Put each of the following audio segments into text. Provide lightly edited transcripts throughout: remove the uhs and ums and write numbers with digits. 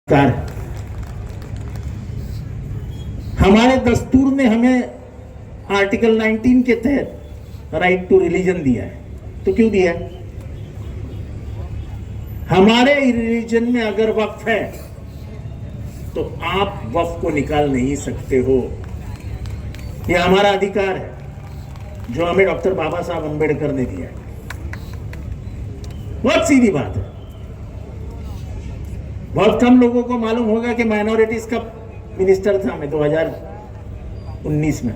Car हमारे दस्तूर ने हमें आर्टिकल 19 के तहत राइट टू रिलीजन दिया है। तो क्यों दिया है? हमारे रिलीजन में अगर वक्फ है तो आप वक्फ को निकाल नहीं सकते हो। यह हमारा अधिकार है जो हमें डॉक्टर बाबा साहब अंबेडकर ने दिया है। बहुत सीधी बात है। बहुत कम लोगों को मालूम होगा कि माइनॉरिटीज का मिनिस्टर था मैं 2019 में।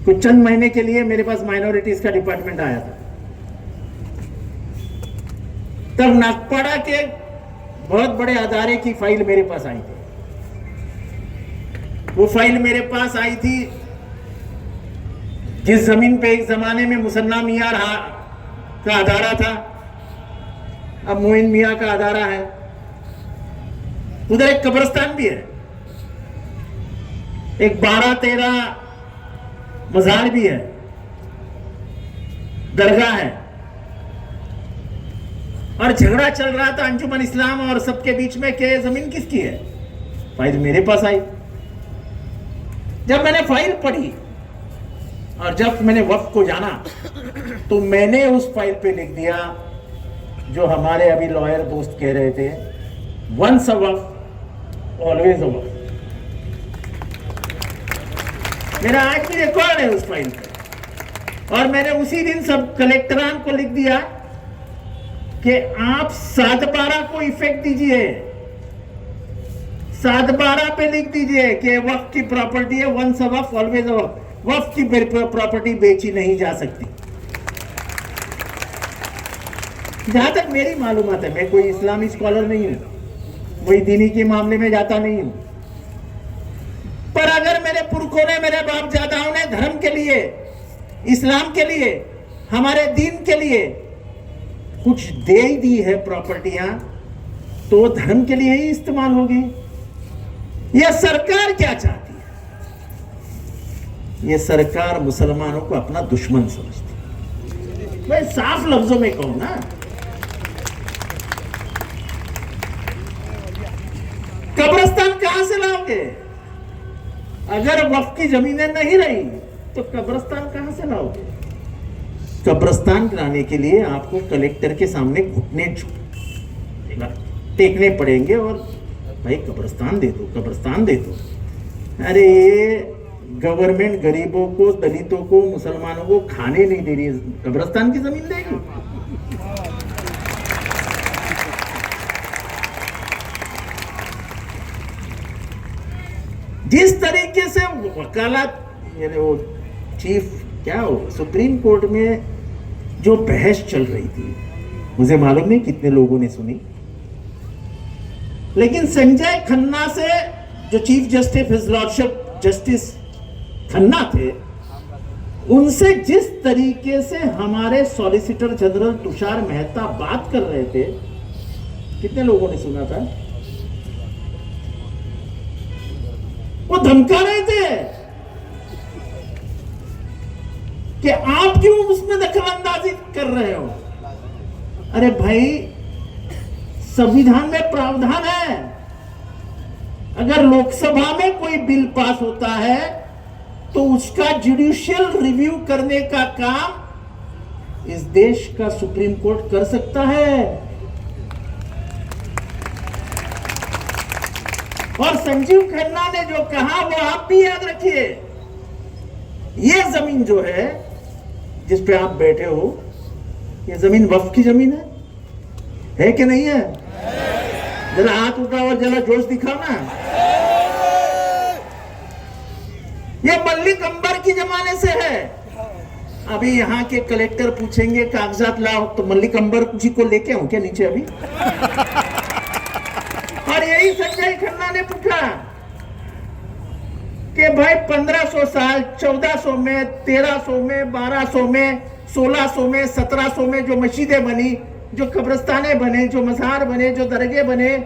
कुछ चंद महीने के लिए मेरे पास माइनॉरिटीज का डिपार्टमेंट आया था। तब नागपाड़ा के बहुत बड़े अदारे की फाइल मेरे पास आई थी। वो फाइल मेरे पास आई थी जिस जमीन पे एक जमाने में मुसन्ना मियां का अदारा था, अब मोइन मियां का अदारा है। उधर एक कब्रिस्तान भी है, एक 12-13 मजार भी है, दरगाह है। और झगड़ा चल रहा था अंजुमन इस्लाम और सबके बीच में कि जमीन किसकी है। फाइल मेरे पास आई। जब मैंने फाइल पढ़ी और जब मैंने वक्फ को जाना तो मैंने उस फाइल पे लिख दिया जो हमारे अभी लॉयर दोस्त कह रहे थे, once a Waqf always a वक्फ। मेरा आज भी रिकॉर्ड है उस फाइल पे। और मैंने उसी दिन सब कलेक्टरान को लिख दिया कि आप 7/12 को इफेक्ट दीजिए, 7/12 पे लिख दीजिए कि वक्फ की प्रॉपर्टी है, once a Waqf always a वक्फ। वक्फ की प्रॉपर्टी बेची नहीं जा सकती। जहां तक मेरी मालूमात है, मैं कोई इस्लामी स्कॉलर नहीं हूं, कोई दीनी के मामले में जाता नहीं हूं, पर अगर मेरे पुरखों ने, मेरे बाप दादाओं ने धर्म के लिए, इस्लाम के लिए, हमारे दीन के लिए कुछ दे दी है प्रॉपर्टियां, तो धर्म के लिए ही इस्तेमाल होगी। यह सरकार क्या चाहती है? यह सरकार मुसलमानों को अपना दुश्मन समझती है। मैं साफ लफ्जों में कहूं ना, कब्रिस्तान कहां से लाओगे? अगर वक्फ की जमीनें नहीं रही तो कब्रिस्तान कहां से लाओगे? कब्रिस्तान लाने के लिए आपको कलेक्टर के सामने घुटने टेकने पड़ेंगे और भाई कब्रिस्तान दे दो, कब्रिस्तान दे दो। अरे गवर्नमेंट गरीबों को, दलितों को, मुसलमानों को खाने नहीं दे रही, कब्रिस्तान की जमीन देगी? जिस तरीके से वकालत, यानी वो चीफ क्या हो, सुप्रीम कोर्ट में जो बहस चल रही थी, मुझे मालूम नहीं कितने लोगों ने सुनी, लेकिन संजय खन्ना से, जो chief justice his lordship justice Khanna थे, उनसे जिस तरीके से हमारे सॉलिसिटर जनरल तुषार मेहता बात कर रहे थे, कितने लोगों ने सुना था? वो धमका रहे थे कि आप क्यों उसमें दखलंदाजी कर रहे हो। अरे भाई, संविधान में प्रावधान है, अगर लोकसभा में कोई बिल पास होता है तो उसका जुडिशियल रिव्यू करने का काम इस देश का सुप्रीम कोर्ट कर सकता है। और संजीव खन्ना ने जो कहा वो आप भी याद रखिए। ये जमीन जो है जिस पे आप बैठे हो, ये जमीन वक्फ की जमीन है कि नहीं है? जरा हाथ उठाओ और जरा जोश दिखाओ ना। ये मल्लिक अंबर की जमाने से है। अभी यहाँ के कलेक्टर पूछेंगे कागजात लाओ, तो मल्लिक अंबर जी को लेके आऊं क्या नीचे अभी? और यही संजय खन्ना ने पूछा कि भाई 1500 साल, 1400 में, 1300 में, 1200 में, 1600 में, 1700 में जो मस्जिदें बनी, जो कब्रिस्तानें बने, जो मज़ार बने, जो दरगाह बने,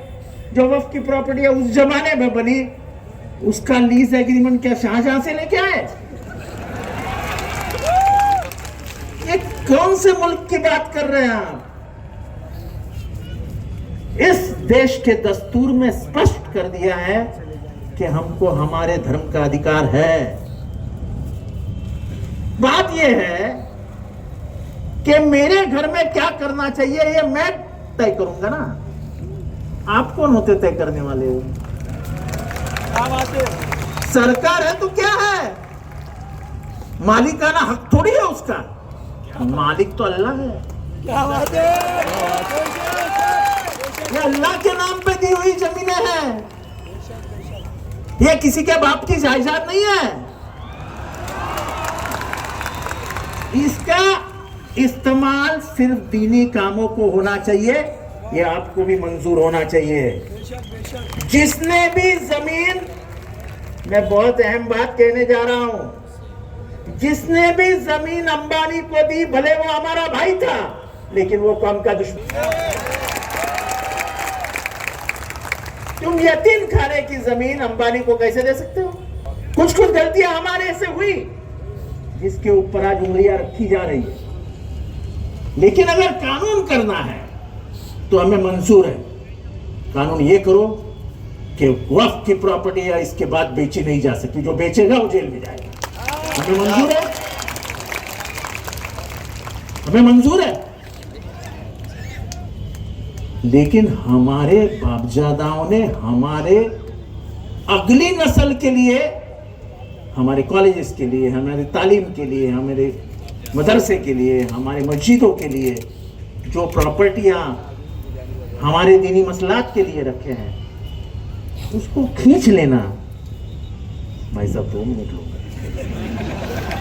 जो वक्फ की प्रॉपर्टी उस जमाने में बनी, उसका लीज एग्रीमेंट क्या शाहजहां से लेके आए? ये कौन से मुल्क की बात कर रहे हैं आप? इस देश के दस्तूर में स्पष्ट कर दिया है कि हमको हमारे धर्म का अधिकार है। बात यह है कि मेरे घर में क्या करना चाहिए ये मैं तय करूंगा ना, आप कौन होते तय करने वाले? सरकार है तो क्या है, मालिकाना हक थोड़ी है उसका, मालिक तो अल्लाह है। क्या बात है? ये अल्लाह के नाम पे दी हुई जमीनें हैं, ये किसी के बाप की जायदाद नहीं है। इसका इस्तेमाल सिर्फ दीनी कामों को होना चाहिए, ये आपको भी मंजूर होना चाहिए। जिसने भी जमीन, मैं बहुत अहम बात कहने जा रहा हूं, जिसने भी जमीन अंबानी को दी, भले वो हमारा भाई था लेकिन वो कौम का दुश्मन। तुम यतीम खाने की जमीन अंबानी को कैसे दे सकते हो? कुछ कुछ गलतियां हमारे से हुई जिसके ऊपर आज उंगलियां रखी जा रही है, लेकिन अगर कानून करना है तो हमें मंजूर है। कानून ये करो कि वक्फ की प्रॉपर्टी या इसके बाद बेची नहीं जा सकती, जो बेचेगा वो जेल में जाएगा। हमें मंजूर है, हमें मंजूर है। लेकिन हमारे बापजादाओं ने हमारे अगली नस्ल के लिए, हमारे कॉलेजेस के लिए, हमारे तालीम के लिए, हमारे मदरसे के लिए, हमारे मस्जिदों के लिए जो प्रॉपर्टियां हमारे दीनी मसलात के लिए रखे हैं, उसको खींच लेना। भाई साहब 2 मिनट लो,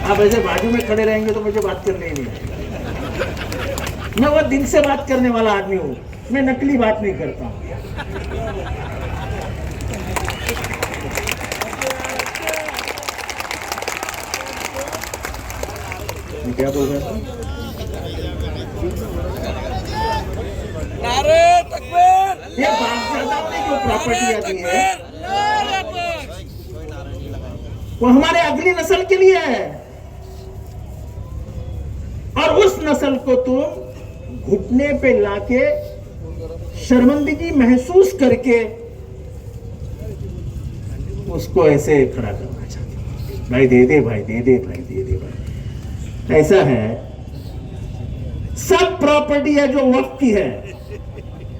आप ऐसे बाजू में खड़े रहेंगे तो मुझे बात करने ही नहीं आएगी। मैं वो दिल से बात करने वाला आदमी हूं, मैं नकली बात नहीं करता हूं। क्या बोल रहा था? नारे तकबीर! ये बापदादाओं ने जो प्रॉपर्टियां दी है वो हमारे अगली नस्ल के लिए है, और उस नस्ल को तुम घुटने पे लाके शर्मिंदगी महसूस करके उसको ऐसे खड़ा करना चाहते हो। भाई दे दे, भाई दे दे, भाई दे दे, भाई। ऐसा है, सब प्रॉपर्टी है जो वक्फ की है।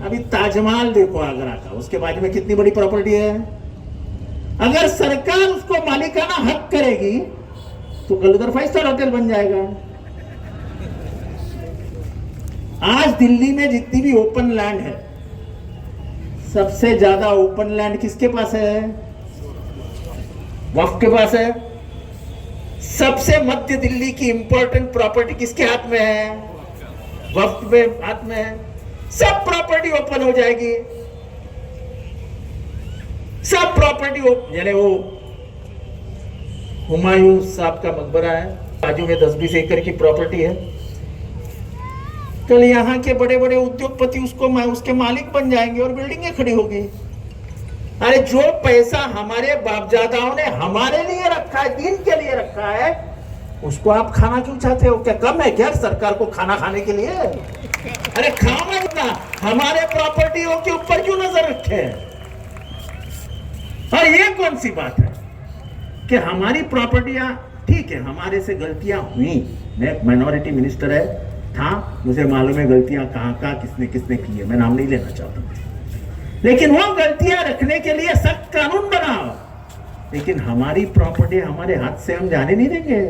अभी ताजमहल देखो आगरा का, उसके बाजू में कितनी बड़ी प्रॉपर्टी है। अगर सरकार उसको मालिकाना हक करेगी तो कल उधर 5 स्टार होटल बन जाएगा। आज दिल्ली में जितनी भी ओपन लैंड है, सबसे ज्यादा ओपन लैंड किसके पास है? वक्फ के पास है। सबसे मध्य दिल्ली की इंपॉर्टेंट प्रॉपर्टी किसके हाथ में है? वक्फ के हाथ में है। सब प्रॉपर्टी ओपन हो जाएगी, सब प्रॉपर्टी यानी वो हुमायूं साहब का मकबरा है, बाजू में 10-20 एकड़ की प्रॉपर्टी है। कल यहाँ के बड़े बड़े उद्योगपति उसके मालिक बन जाएंगे और बिल्डिंगें खड़ी होगी। अरे जो पैसा हमारे बापजादाओं ने हमारे लिए रखा है, दीन के लिए रखा है, उसको आप खाना क्यों चाहते हो? क्या कम है क्या सरकार को खाना खाने के लिए? अरे खाओ ना, हमारे प्रॉपर्टियों के ऊपर क्यों नजर रखे? और ये कौन सी बात है कि हमारी प्रॉपर्टियां, ठीक है हमारे से गलतियां हुई, मैं माइनॉरिटी मिनिस्टर था, मुझे मालूम है गलतियां कहां किसने किसने की है, मैं नाम नहीं लेना चाहता, लेकिन वो गलतियां रखने के लिए सख्त कानून बनाओ। लेकिन हमारी प्रॉपर्टी हमारे हाथ से हम जाने नहीं देंगे,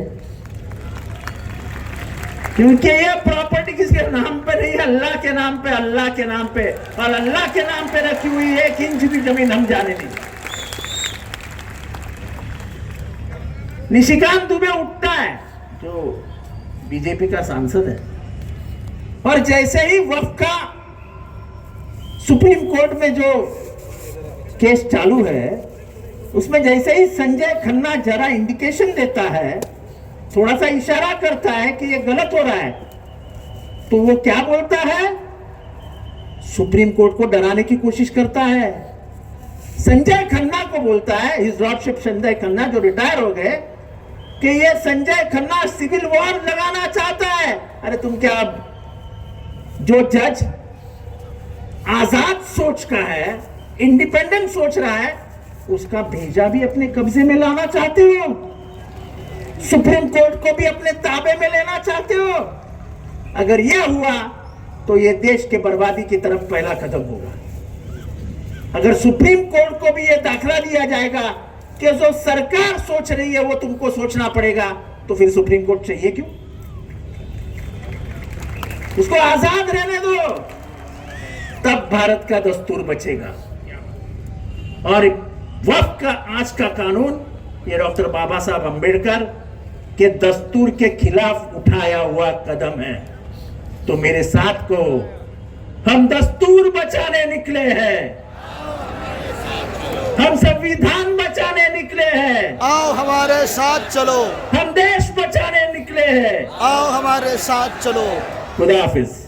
क्योंकि ये प्रॉपर्टी किसके नाम पे नहीं है? अल्लाह के नाम पे, अल्लाह के नाम पे, और अल्लाह के नाम पे रखी हुई 1 इंच भी जमीन हम जाने नहीं। निशिकांत दुबे उठता है जो बीजेपी का सांसद है, और जैसे ही वक्फ का सुप्रीम कोर्ट में जो केस चालू है, उसमें जैसे ही संजय खन्ना जरा इंडिकेशन देता है, थोड़ा सा इशारा करता है कि ये गलत हो रहा है, तो वो क्या बोलता है? सुप्रीम कोर्ट को डराने की कोशिश करता है। संजय खन्ना को बोलता है, हिज लॉर्डशिप संजय खन्ना जो रिटायर हो गए, कि ये संजय खन्ना सिविल वॉर लगाना चाहता है। अरे तुम क्या, जो जज आजाद सोच का है, इंडिपेंडेंट सोच रहा है, उसका भेजा भी अपने कब्जे में लाना चाहते हो, सुप्रीम कोर्ट को भी अपने ताबे में लेना चाहते हो। अगर यह हुआ तो यह देश के बर्बादी की तरफ पहला कदम होगा। अगर सुप्रीम कोर्ट को भी यह दाखला दिया जाएगा कि जो सरकार सोच रही है वो तुमको सोचना पड़ेगा, तो फिर सुप्रीम कोर्ट चाहिए क्यों? उसको आजाद रहने दो, तब भारत का दस्तूर बचेगा। और वक्फ का आज का कानून ये डॉक्टर बाबा साहब अंबेडकर के दस्तूर के खिलाफ उठाया हुआ कदम है। तो मेरे साथ को, हम दस्तूर बचाने निकले हैं, हम संविधान बचाने निकले हैं। आओ हमारे साथ चलो, हम देश बचाने निकले हैं। आओ हमारे साथ चलो। खुदा हाफिज।